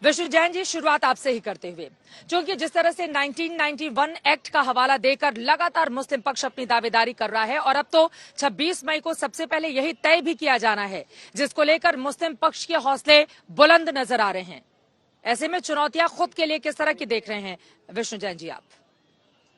विष्णु जैन जी, शुरुआत आपसे ही करते हुए, क्योंकि जिस तरह से 1991 एक्ट का हवाला देकर लगातार मुस्लिम पक्ष अपनी दावेदारी कर रहा है और अब तो 26 मई को सबसे पहले यही तय भी किया जाना है, जिसको लेकर मुस्लिम पक्ष के हौसले बुलंद नजर आ रहे हैं। ऐसे में चुनौतियां खुद के लिए किस तरह की देख रहे हैं विष्णु जैन जी आप?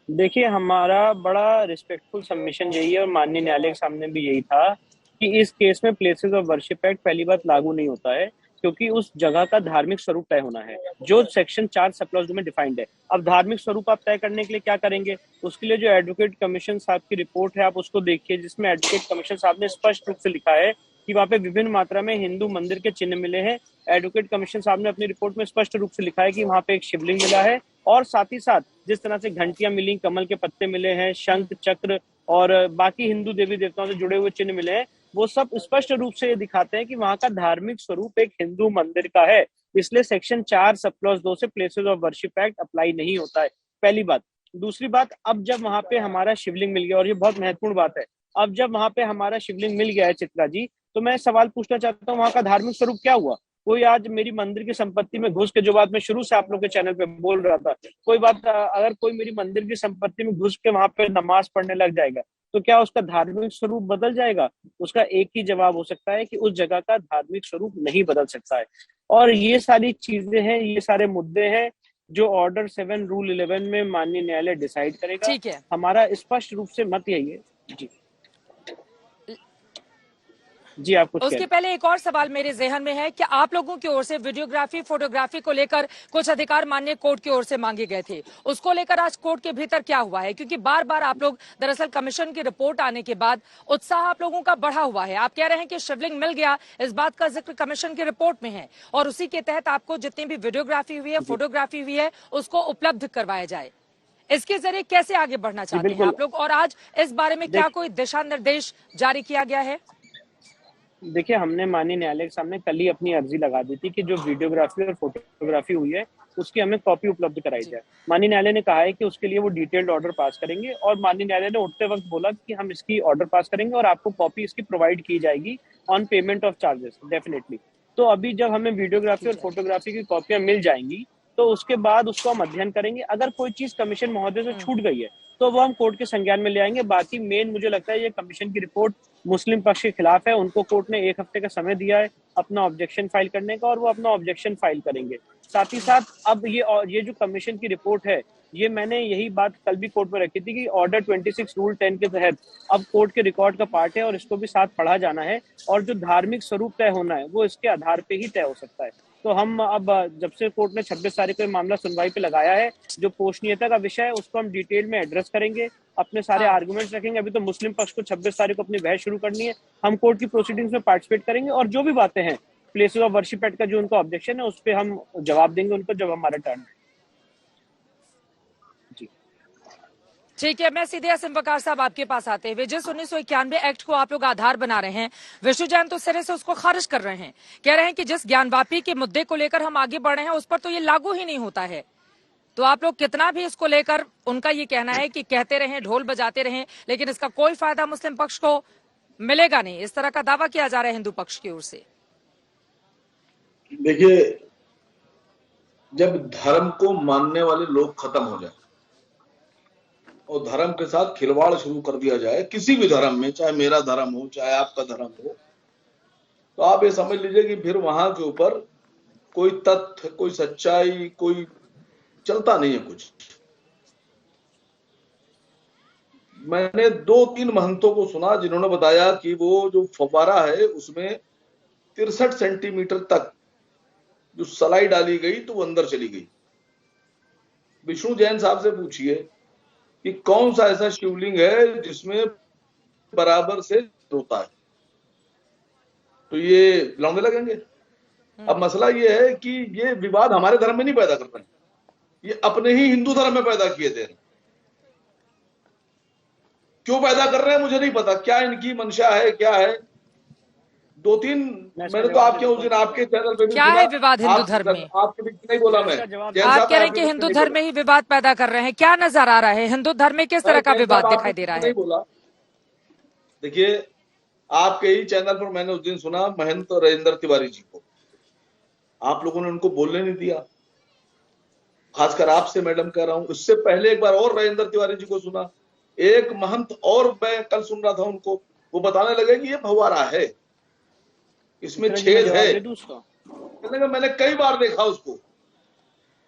देखिए, हमारा बड़ा रिस्पेक्टफुल सबमिशन यही है और माननीय न्यायालय के सामने भी यही था कि इस केस में प्लेसेस ऑफ वर्शिप एक्ट पहली बात लागू नहीं होता है, क्योंकि उस जगह का धार्मिक स्वरूप तय होना है जो सेक्शन 4 सब क्लॉज में डिफाइंड है। अब धार्मिक स्वरूप आप तय करने के लिए क्या करेंगे? उसके लिए जो एडवोकेट कमीशन साहब की रिपोर्ट है आप उसको देखिए, जिसमें एडवोकेट कमीशन साहब ने स्पष्ट रूप से लिखा है कि वहां पे विभिन्न मात्रा में हिंदू मंदिर के चिन्ह मिले हैं। एडवोकेट कमीशन साहब ने अपनी रिपोर्ट में स्पष्ट रूप से लिखा है कि वहां पे एक शिवलिंग मिला है और साथ ही साथ जिस तरह से घंटियां मिली, कमल के पत्ते मिले हैं, शंख चक्र और बाकी हिंदू देवी देवताओं से जुड़े हुए चिन्ह मिले हैं, वो सब स्पष्ट रूप से ये दिखाते हैं कि वहां का धार्मिक स्वरूप एक हिंदू मंदिर का है। इसलिए सेक्शन 4 सब क्लॉज 2 से places of worship act apply नहीं होता है, पहली बात। दूसरी बात, अब जब वहां पे हमारा शिवलिंग मिल गया, और ये बहुत महत्वपूर्ण बात है, अब जब वहां पे हमारा शिवलिंग मिल गया है चित्रा जी, तो मैं सवाल पूछना चाहता हूँ वहां का धार्मिक स्वरूप क्या हुआ? कोई आज मेरी मंदिर की संपत्ति में घुस के, जो बात मैं शुरू से आप लोग के चैनल पे बोल रहा था, कोई बात अगर कोई मेरी मंदिर की संपत्ति में घुस के वहां पे नमाज पढ़ने लग जाएगा तो क्या उसका धार्मिक स्वरूप बदल जाएगा? उसका एक ही जवाब हो सकता है कि उस जगह का धार्मिक स्वरूप नहीं बदल सकता है। और ये सारी चीजें हैं, ये सारे मुद्दे हैं जो ऑर्डर 7 रूल 11 में माननीय न्यायालय डिसाइड करेगा। ठीक है, हमारा स्पष्ट रूप से मत यही है। जी आप कुछ उसके पहले एक और सवाल मेरे जहन में है कि आप लोगों की ओर से वीडियोग्राफी फोटोग्राफी को लेकर कुछ अधिकार माननीय कोर्ट की ओर से मांगे गए थे, उसको लेकर आज कोर्ट के भीतर क्या हुआ है? क्योंकि बार बार आप लोग, दरअसल कमीशन की रिपोर्ट आने के बाद उत्साह आप लोगों का बढ़ा हुआ है, आप कह रहे हैं कि शिवलिंग मिल गया, इस बात का जिक्र कमीशन की रिपोर्ट में है और उसी के तहत आपको जितनी भी वीडियोग्राफी हुई है, फोटोग्राफी हुई है, उसको उपलब्ध करवाया जाए। इसके जरिए कैसे आगे बढ़ना जी चाहते हैं बिल्कुल। आप लोग, और आज इस बारे में क्या कोई दिशा निर्देश जारी किया गया है? देखिए, हमने माननीय न्यायालय के सामने कल ही अपनी अर्जी लगा दी थी कि जो वीडियोग्राफी और फोटोग्राफी हुई है उसकी हमें कॉपी उपलब्ध कराई जाए। माननीय न्यायालय ने कहा है कि उसके लिए वो डिटेल्ड ऑर्डर पास करेंगे और माननीय न्यायालय ने उठते वक्त बोला कि हम इसकी ऑर्डर पास करेंगे और आपको कॉपी इसकी प्रोवाइड की जाएगी on payment of charges, definitely. तो अभी जब हमें वीडियोग्राफी और फोटोग्राफी की कॉपियां मिल जाएंगी तो उसके बाद उसको हम अध्ययन करेंगे। अगर कोई चीज कमीशन महोदय से छूट गई है तो वो हम कोर्ट के संज्ञान में ले आएंगे। बाकी मेन मुझे लगता है ये कमीशन की रिपोर्ट मुस्लिम पक्ष के खिलाफ है, उनको कोर्ट ने 1 हफ्ते का समय दिया है अपना ऑब्जेक्शन फाइल करने का और वो अपना ऑब्जेक्शन फाइल करेंगे। साथ ही साथ अब ये जो कमीशन की रिपोर्ट है, ये मैंने यही बात कल भी कोर्ट में रखी थी कि ऑर्डर 26 रूल 10 के तहत अब कोर्ट के रिकॉर्ड का पार्ट है और इसको भी साथ पढ़ा जाना है और जो धार्मिक स्वरूप तय होना है वो इसके आधार पे ही तय हो सकता है। तो हम अब, जब से कोर्ट ने 26 तारीख को मामला सुनवाई पे लगाया है, जो पोषणीयता का विषय है उसको हम डिटेल में एड्रेस करेंगे, अपने सारे आर्गुमेंट्स रखेंगे। अभी तो मुस्लिम पक्ष को 26 तारीख को अपनी बहस शुरू करनी है, हम कोर्ट की प्रोसीडिंग्स में पार्टिसिपेट करेंगे और जो भी बातें हैं प्लेसेस ऑफ वर्शिप एक्ट का जो उनका ऑब्जेक्शन है उस पर हम जवाब देंगे उनको जब हमारा टर्न है। ठीक है, मैं सीधे असीम वकार साहब आपके पास आते हुए, जिस 1991 एक्ट को आप लोग आधार बना रहे हैं, विष्णु जैन तो सिरे से उसको खारिज कर रहे हैं, कह रहे हैं कि जिस ज्ञानवापी के मुद्दे को लेकर हम आगे बढ़ रहे हैं उस पर तो ये लागू ही नहीं होता है। तो आप लोग कितना भी इसको लेकर, उनका ये कहना है कि कहते रहें, ढोल बजाते रहें, लेकिन इसका कोई फायदा मुस्लिम पक्ष को मिलेगा नहीं, इस तरह का दावा किया जा रहा है हिंदू पक्ष की ओर से। देखिए, जब धर्म को मानने वाले लोग खत्म हो जाए और धर्म के साथ खिलवाड़ शुरू कर दिया जाए, किसी भी धर्म में, चाहे मेरा धर्म हो चाहे आपका धर्म हो, तो आप ये समझ लीजिए कि फिर वहां के ऊपर कोई तथ्य, कोई सच्चाई, कोई चलता नहीं है कुछ। मैंने 2-3 महंतों को सुना जिन्होंने बताया कि वो जो फव्वारा है उसमें 63 सेंटीमीटर तक जो सलाई डाली गई तो वो अंदर चली गई। विष्णु जैन साहब से पूछिए कि कौन सा ऐसा शिवलिंग है जिसमें बराबर से होता है, तो ये लौंडे लगेंगे। अब मसला ये है कि ये विवाद हमारे धर्म में नहीं पैदा कर रहे हैं, ये अपने ही हिंदू धर्म में पैदा किए थे। क्यों पैदा कर रहे हैं मुझे नहीं पता, क्या इनकी मंशा है, क्या है। 2-3 मैंने तो आपके उस दिन आपके चैनल पे भी क्या है विवाद हिंदू धर्म में? आपके बीच नहीं बोला मैं। आप कह रहे हैं कि हिंदू धर्म में ही विवाद पैदा कर रहे हैं, क्या नजर आ रहा है हिंदू धर्म में, किस तरह का विवाद दिखाई दे रहा है? देखिए, आपके ही चैनल पर मैंने उस दिन सुना महंत राजेंद्र तिवारी जी को, आप लोगों ने उनको बोलने नहीं दिया, खासकर आपसे मैडम कह रहा हूं। इससे पहले एक बार और राजेंद्र तिवारी जी को सुना, एक महंत और मैं कल सुन रहा था उनको, वो बताने लगे कि ये फव्वारा है, इसमें चित्रा जी, मैं छेद जवाब है। दे दूं उसका? कहने का मैंने कई बार देखा उसको।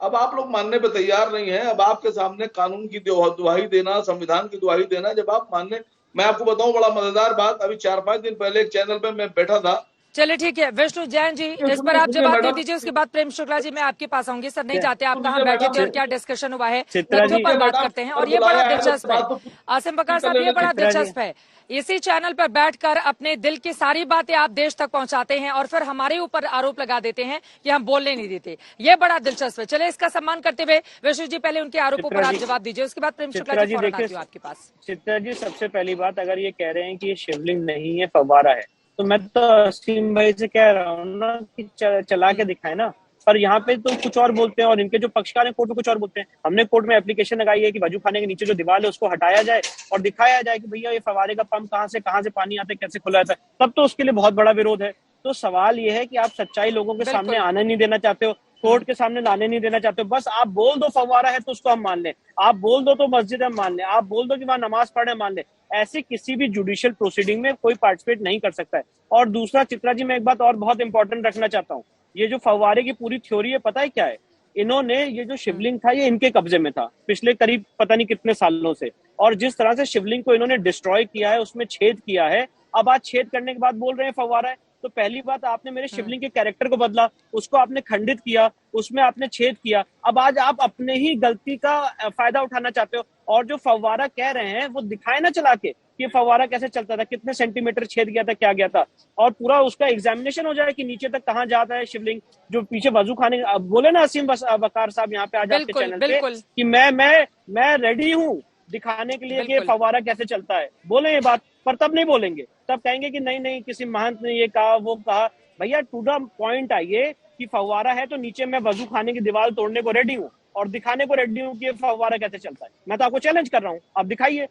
अब आप लोग मानने पे तैयार नहीं है। अब आपके सामने कानून की दुहाई देना, संविधान की दुहाई देना, जब आप मानने, मैं आपको बताऊं बड़ा मजेदार बात, अभी 4-5 दिन पहले एक चैनल पे मैं बैठा था। चलिए ठीक है, विष्णु जैन जी इस पर आप सुनिए जवाब दे मैडम, दीजिए, उसके बाद प्रेम शुक्ला जी मैं आपके पास आऊंगी। सर नहीं जाते आप कहाँ सुनिए बैठे थे और मैडम, क्या डिस्कशन हुआ है, चित्रा तथ्यों जी, पर बात मैडम करते हैं। और ये बुलाया बड़ा है तो दिलचस्प है बात तो आसिम बकार कर साहब, ये लेने बड़ा चित्रा जी, दिलचस्प है, इसी चैनल पर बैठकर अपने दिल की सारी बातें आप देश तक पहुंचाते हैं और फिर हमारे ऊपर आरोप लगा देते हैं कि हम बोलने नहीं देते। ये बड़ा दिलचस्प है। चले इसका सम्मान करते हुए विष्णु जी पहले उनके आरोपों पर चित्रा आप जी, जवाब दीजिए, उसके बाद प्रेम शुक्ला चित्रा जी जी फौरन देखिए, आती हूँ आपके पास। चित्रा जी सबसे पहली बात, अगर ये कह रहे हैं कि ये शिवलिंग नहीं है फव्वारा है, तो मैं तो असीम भाई से कह रहा हूँ ना कि चला के दिखाए ना। पर यहाँ पे तो कुछ और बोलते हैं और इनके जो पक्षकार हैं कोर्ट में कुछ और बोलते हैं। हमने कोर्ट में एप्लीकेशन लगाई है कि वजू खाने के नीचे जो दीवार है उसको हटाया जाए और दिखाया जाए कि भैया ये फव्वारे का पंप कहाँ से पानी आता है, कैसे खुला जाता है। तब तो उसके लिए बहुत बड़ा विरोध है। तो सवाल ये है कि आप सच्चाई लोगों के सामने बिल्कुल। आने नहीं देना चाहते हो, कोर्ट के सामने लाने नहीं देना चाहते हो। बस आप बोल दो फव्वारा है तो उसको हम मान लें, आप बोल दो तो मस्जिद हम मान लें, आप बोल दो कि वहां नमाज पढ़े मान लें। ऐसे किसी भी जुडिशियल प्रोसीडिंग में कोई पार्टिसिपेट नहीं कर सकता है। और दूसरा चित्रा जी, मैं एक बात और बहुत इंपॉर्टेंट रखना चाहता हूँ। ये जो फव्वारे की पूरी थ्योरी है, पता है क्या है? इन्होंने ये जो शिवलिंग था ये इनके कब्जे में था पिछले करीब पता नहीं कितने सालों से, और जिस तरह से शिवलिंग को इन्होंने डिस्ट्रॉय किया है, उसमें छेद किया है, अब आज छेद करने के बाद बोल रहे हैं फव्वारा है। तो पहली बात, आपने मेरे शिवलिंग के कैरेक्टर को बदला, उसको आपने खंडित किया, उसमें आपने छेद किया। अब आज आप अपने ही गलती का फायदा उठाना चाहते हो और जो फव्वारा कह रहे हैं वो दिखाए ना चला के कि फव्वारा कैसे चलता था, कितने सेंटीमीटर छेद गया था, क्या गया था, और पूरा उसका एग्जामिनेशन हो जाए कि नीचे तक कहाँ जाता है शिवलिंग। जो पीछे वजू खाने बोले ना असीम बकार साहब यहाँ पे आज आपके बिल्कुल चैनल पे बिल्कुल कि मैं रेडी हूँ दिखाने के लिए कि ये बिल्कुल। फव्वारा कैसे चलता है, बोले ये बात। पर तब नहीं बोलेंगे, तब कहेंगे कि नहीं नहीं किसी महंत ने ये कहा वो कहा। भैया टू द पॉइंट आइए कि फव्वारा है तो नीचे मैं वजू खाने की दीवार तोड़ने को रेडी हूँ और दिखाने को रेडी हूँ कि ये फव्वारा कैसे चलता है। मैं तो आपको चैलेंज कर रहा हूँ, आप दिखाइए।